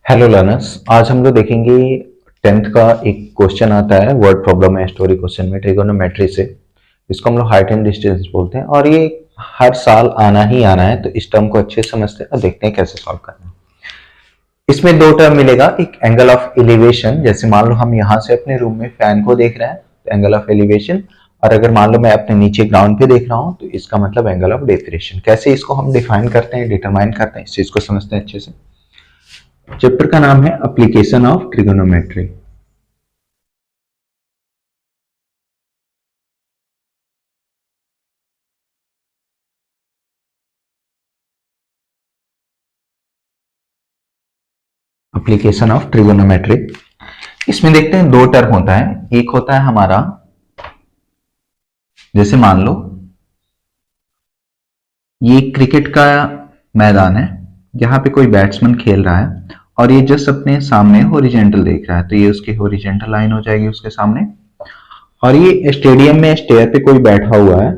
Hello learners, आज हम लोग देखेंगे 10th का एक क्वेश्चन आता है वर्ड प्रॉब्लम है स्टोरी क्वेश्चन में ट्रिगोनोमेट्री से। इसको हम लोग हाइट एंड डिस्टेंस बोलते हैं और ये हर साल आना ही आना है, तो इस टर्म को अच्छे से समझते हैं और देखते हैं कैसे सॉल्व करना है। इसमें दो टर्म मिलेगा, एक एंगल ऑफ एलिवेशन, जैसे मान लो हम यहाँ से अपने रूम में फैन को देख रहे हैं तो एंगल ऑफ एलिवेशन, और अगर मान लो मैं अपने नीचे ग्राउंड पे देख रहा हूँ तो इसका मतलब एंगल ऑफ डिफरेंशिएशन। कैसे इसको हम डिफाइन करते हैं, डिटरमाइन करते हैं, इस चीज को समझते हैं अच्छे से। चैप्टर का नाम है application of trigonometry. Application of trigonometry, इसमें देखते हैं दो टर्म होता है। एक होता है हमारा, जैसे मान लो ये क्रिकेट का मैदान है, यहाँ पे कोई बैट्समैन खेल रहा है और ये जस्ट अपने सामने हॉरिजॉन्टल देख रहा है, तो ये उसकी हॉरिजॉन्टल लाइन हो जाएगी उसके सामने। और ये स्टेडियम में स्टेयर पे कोई बैठा हुआ है,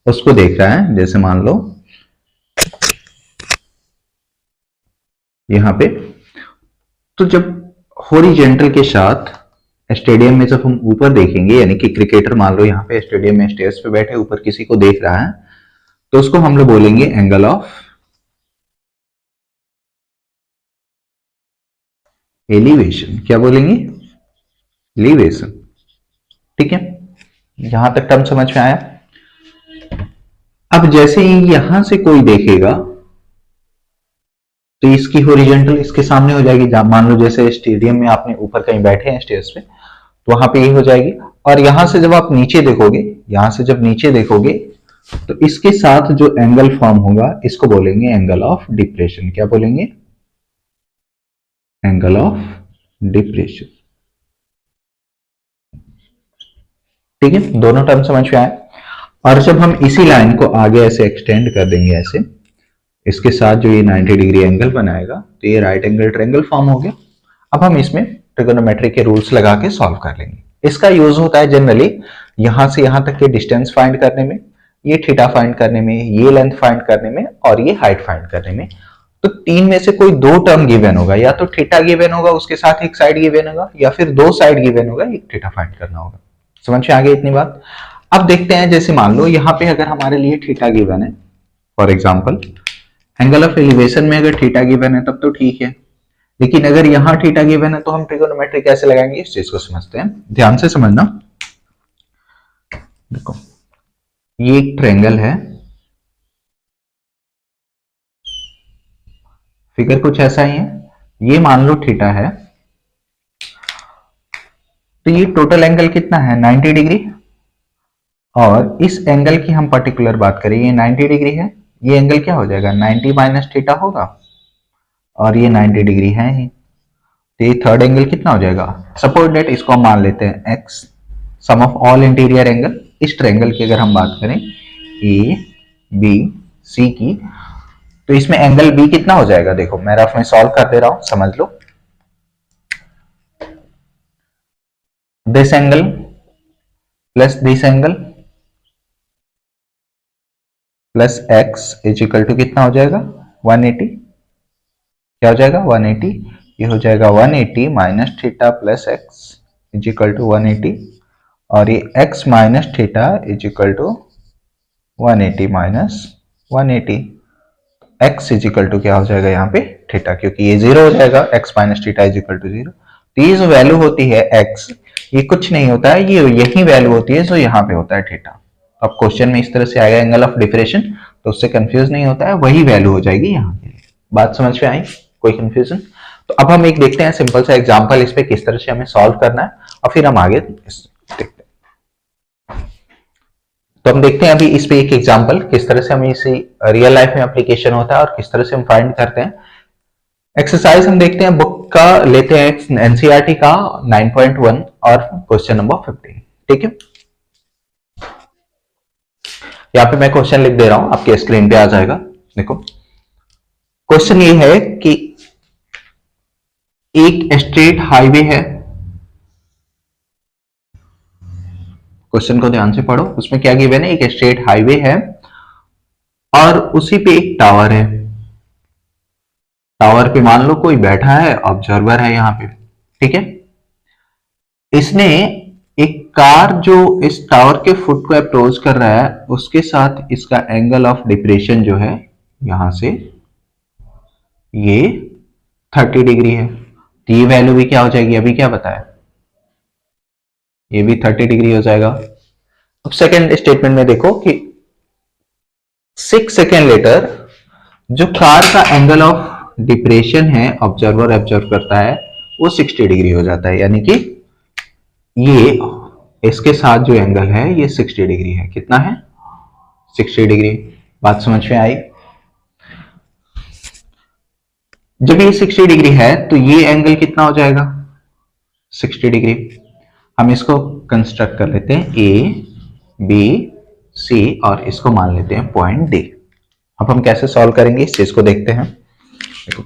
उसको देख रहा है, जैसे मान लो यहाँ पे। तो जब हॉरिजॉन्टल के साथ स्टेडियम में जब हम ऊपर देखेंगे, यानी कि क्रिकेटर मान लो यहाँ पे स्टेडियम में स्टेयर्स पे बैठे ऊपर किसी को देख रहा है, तो उसको हम लोग बोलेंगे एंगल ऑफ एलिवेशन। क्या बोलेंगे? एलिवेशन। ठीक है, यहां तक टर्म समझ में आया। अब जैसे ही यहां से कोई देखेगा तो इसकी हॉरिजॉन्टल इसके सामने हो जाएगी। मान लो जैसे स्टेडियम में आपने ऊपर कहीं बैठे हैं स्टेज पे, तो वहां पे ये हो जाएगी। और यहां से जब आप नीचे देखोगे, यहां से जब नीचे देखोगे तो इसके साथ जो एंगल फॉर्म होगा इसको बोलेंगे एंगल ऑफ डिप्रेशन। क्या बोलेंगे? Angle of depression. ठीक है, दोनों टर्म समझ में आए। और जब हम इसी लाइन को आगे ऐसे एक्सटेंड कर देंगे ऐसे, इसके साथ जो ये 90 डिग्री एंगल बनाएगा, तो ये राइट एंगल ट्रायंगल फॉर्म हो गया। अब हम इसमें ट्रिगोनोमेट्री के रूल्स लगा के सॉल्व कर लेंगे। इसका यूज होता है जनरली यहां से यहां तक के डिस्टेंस फाइंड करने में, ये थीटा फाइंड करने में, ये लेंथ फाइंड करने में और ये हाइट फाइंड करने में। तो तीन में से कोई दो टर्म गिवन होगा, या तो थीटा गिवन होगा उसके साथ एक साइड गिवन होगा, या फिर दो साइड गिवन होगा, एक थीटा फाइंड करना होगा। समझ में आ गई इतनी बात? अब देखते हैं, जैसे मान लो यहाँ पे अगर हमारे लिए थीटा गिवन है, for example angle of elevation में अगर थीटा गिवन है तब तो ठीक है, लेकिन अगर यहाँ थीटा गिवन है तो हम ट्रिगोनोमेट्री कैसे लगाएंगे इस चीज को समझते हैं। ध्यान से समझना। देखो, ये एक ट्रायंगल है, फिगर कुछ ऐसा ही है। ये मान लो थीटा है, तो ये टोटल एंगल कितना है? 90 डिग्री। और इस एंगल की हम पर्टिकुलर बात करें, ये 90 डिग्री है, ये एंगल क्या हो जाएगा? 90 माइनस थीटा होगा, और ये 90 डिग्री है ही, तो ये थर्ड एंगल कितना हो जाएगा? सपोज दैट इसको हम मान लेते हैं x, sum of all interior angle. इस ट्रायंगल की अगर हम बात करें ए बी सी की, तो इसमें एंगल बी कितना हो जाएगा? देखो मैं रफ में सॉल्व कर दे रहा हूं, समझ लो। This angle plus this angle plus x is equal to कितना हो जाएगा? 180। क्या हो जाएगा? 180। ये हो जाएगा 180 minus theta plus x is equal to 180, और ये x minus theta is equal to 180 minus 180। x is equal to क्या हो जाएगा यहाँ पे? थीटा, क्योंकि ये जीरो हो जाएगा, x minus theta is equal to zero. तो ये जो वैल्यू होती है x, ये कुछ नहीं होता है, ये यही वैल्यू होती है जो यहाँ पे होता है थीटा। अब क्वेश्चन में इस तरह से आएगा एंगल ऑफ डिफरेंशिएशन, तो उससे कंफ्यूज नहीं होता है, वही वैल्यू हो जाएगी यहाँ पे। बात समझ में आई? कोई कंफ्यूजन? तो अब हम एक देखते हैं सिंपल सा एग्जांपल, इस पे किस तरह से हमें सॉल्व करना है, और फिर हम आगे देखते हैं। तो हम देखते हैं अभी इस पे एक एग्जांपल, किस तरह से हमें इसे रियल लाइफ में एप्लीकेशन होता है और किस तरह से हम फाइंड करते हैं। एक्सरसाइज हम देखते हैं, बुक का लेते हैं एनसीईआरटी का 9.1 और क्वेश्चन नंबर 15। ठीक है, यहाँ पे मैं क्वेश्चन लिख दे रहा हूं, आपके स्क्रीन पे आ जाएगा। देखो क्वेश्चन ये है कि एक स्ट्रेट हाईवे है, क्वेश्चन को ध्यान से पढ़ो, उसमें क्या गिवन है? एक स्ट्रेट हाईवे है और उसी पे एक टावर है। टावर पे मान लो कोई बैठा है, ऑब्जर्वर है यहाँ पे, ठीक है। इसने एक कार जो इस टावर के फुट को अप्रोच कर रहा है, उसके साथ इसका एंगल ऑफ डिप्रेशन जो है यहां से ये 30 डिग्री है, तो ये वैल्यू भी क्या हो जाएगी, अभी क्या बताया, ये भी 30 डिग्री हो जाएगा। अब सेकेंड स्टेटमेंट में देखो कि 6 सेकेंड लेटर जो कार का एंगल ऑफ डिप्रेशन है ऑब्जर्वर ऑब्जर्व करता है वो 60 डिग्री हो जाता है, यानी कि ये इसके साथ जो एंगल है ये 60 डिग्री है। कितना है, 60 डिग्री। बात समझ में आई। जब ये 60 डिग्री है तो ये एंगल कितना हो जाएगा, 60 डिग्री। हम इसको कंस्ट्रक्ट कर लेते हैं ए बी सी और इसको मान लेते हैं पॉइंट डी। अब हम कैसे सॉल्व करेंगे इस चीज को देखते हैं। देखो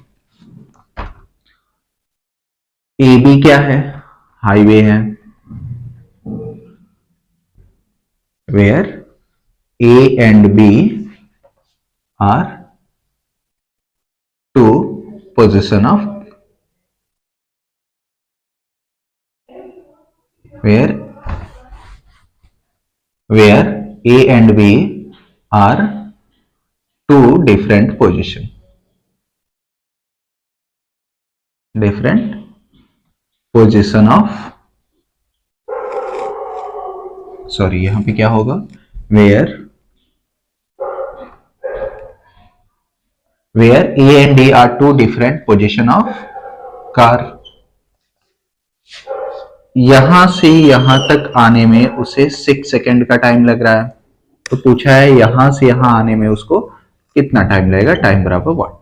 ए बी क्या है, हाईवे है, where A and B are two position of where A and B are two different position of, sorry यहां पे क्या होगा, where A and D are two different position of car। यहां से यहां तक आने में उसे 6 सेकेंड का टाइम लग रहा है, तो पूछा है यहां से यहां आने में उसको कितना टाइम लगेगा, टाइम बराबर व्हाट।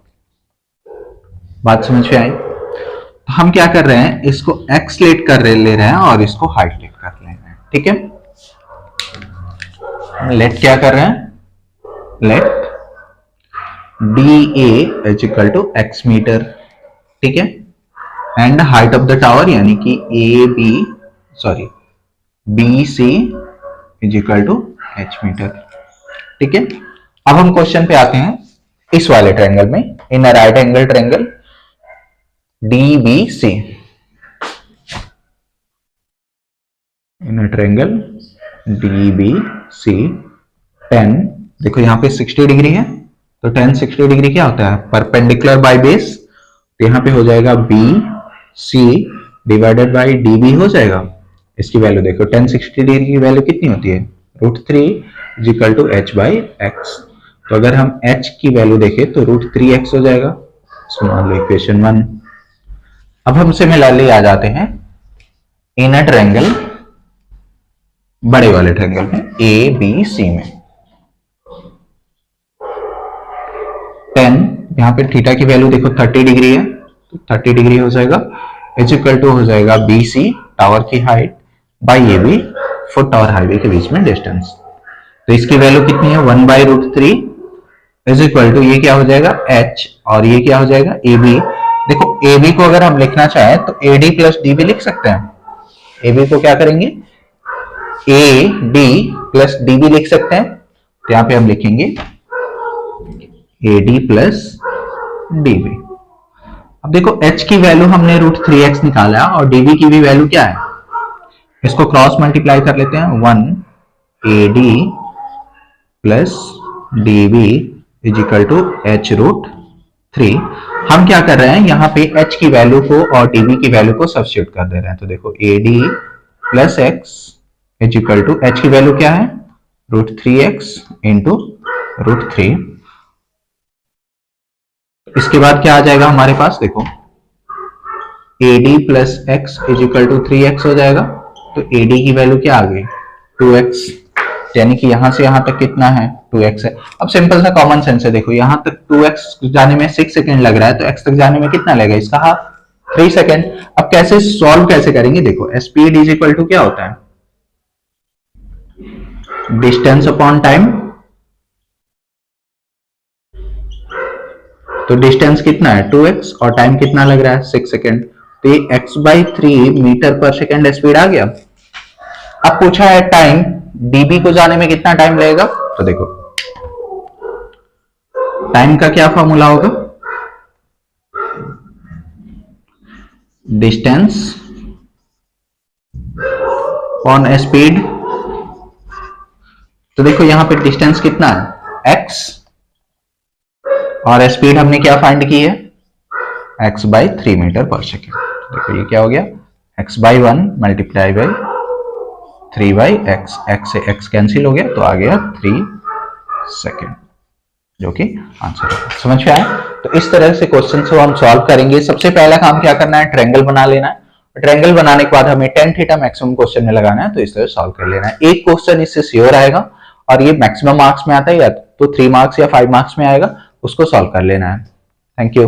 बात समझ में आई। तो हम क्या कर रहे हैं, इसको एक्स लेट कर ले रहे हैं और इसको हाइट लेट कर ले रहे हैं, ठीक है। लेट क्या कर रहे हैं, let D A is equal to x metre, ठीक है, and height of the tower यानी कि B C is equal to H metre, ठीक है। अब हम क्वेश्चन पे आते हैं। इस वाले ट्रायंगल में, in right angle triangle DBC, in triangle DBC 10, देखो यहां पे 60 डिग्री है तो 10 60 डिग्री क्या होता है, परपेंडिकुलर बाय बेस, तो यहां पे हो जाएगा BC डिवाइडेड बाय DB हो जाएगा। इसकी वैल्यू देखो 10 60 डिग्री की वैल्यू कितनी होती है, √3 is equal to h by x. तो अगर हम h की वैल्यू देखें तो √3x हो जाएगा, इसको मान लो इक्वेशन 1। अब हम सिमिलरली आ जाते हैं इनर ट्रायंगल, बड़े वाले ट्रायंगल में ABC में 10, यहां पे थीटा की वैल्यू देखो 30 डिग्री है, तो 30 डिग्री हो जाएगा, इज इक्वल टू हो जाएगा BC टावर की हाइट बाई AB फुट और हाईवे के बीच में डिस्टेंस। तो इसकी वैल्यू कितनी है, 1/√3 इज इक्वल टू ये क्या हो जाएगा h और ये क्या हो जाएगा AB। देखो AB को अगर हम लिखना चाहें तो AD प्लस DB लिख सकते हैं। AB को क्या करेंगे, AD प्लस DB लिख सकते हैं, तो यहां पे हम लिखेंगे AD प्लस DB। अब देखो h की वैल्यू हमने √3x निकाला और DB की भी वैल्यू क्या है, इसको क्रॉस मल्टीप्लाई कर लेते हैं, 1 AD plus DB is equal to h√3। हम क्या कर रहे हैं, यहाँ पे h की वैल्यू को और db की वैल्यू को सब्स्टिट्यूट कर दे रहे हैं। तो देखो ad plus x is equal to h की वैल्यू क्या है, √3x इंटू √3। इसके बाद क्या आ जाएगा हमारे पास, देखो ad plus x is equal to 3x हो जाएगा, तो ad की वैल्यू क्या आ गई, 2x, यानी कि यहां से यहां तक कितना है, 2x है। अब सिंपल सा कॉमन सेंस है, देखो यहां तक 2x जाने में 6 सेकेंड लग रहा है, तो x तक जाने में कितना लगेगा, इसका हाफ, 3 सेकेंड। अब कैसे सॉल्व कैसे करेंगे, देखो स्पीड इज इक्वल टू क्या होता है, डिस्टेंस अपॉन टाइम। तो डिस्टेंस कितना है 2x और टाइम कितना लग रहा है 6 सेकेंड, तो ये x/3 मीटर पर सेकेंड स्पीड आ गया। अब पूछा है टाइम, dB को जाने में कितना टाइम लगेगा, तो देखो टाइम का क्या फॉर्मूला होगा, डिस्टेंस ऑन ए स्पीड, तो देखो यहां पे डिस्टेंस कितना है x, और स्पीड हमने क्या फाइंड की है x बाई 3 मीटर पर सेकेंड। देखो ये क्या हो गया x by 1 multiply by 3 by x, x से x कैंसिल हो गया तो आ गया 3 सेकेंड, जो कि आंसर है। समझ में आया? तो इस तरह से क्वेश्चन को हम सॉल्व करेंगे। सबसे पहला काम क्या करना है, ट्रायंगल बना लेना है। ट्रायंगल बनाने के बाद हमें tan थीटा मैक्सिमम क्वेश्चन में लगाना है, तो इस तरह सॉल्व कर लेना है। एक क्वेश्चन इससे श्योर आएगा और ये मैक्सिमम मार्क्स में आता है, या तो 3 मार्क्स या 5 मार्क्स में आएगा, उसको सॉल्व कर लेना है। Thank you.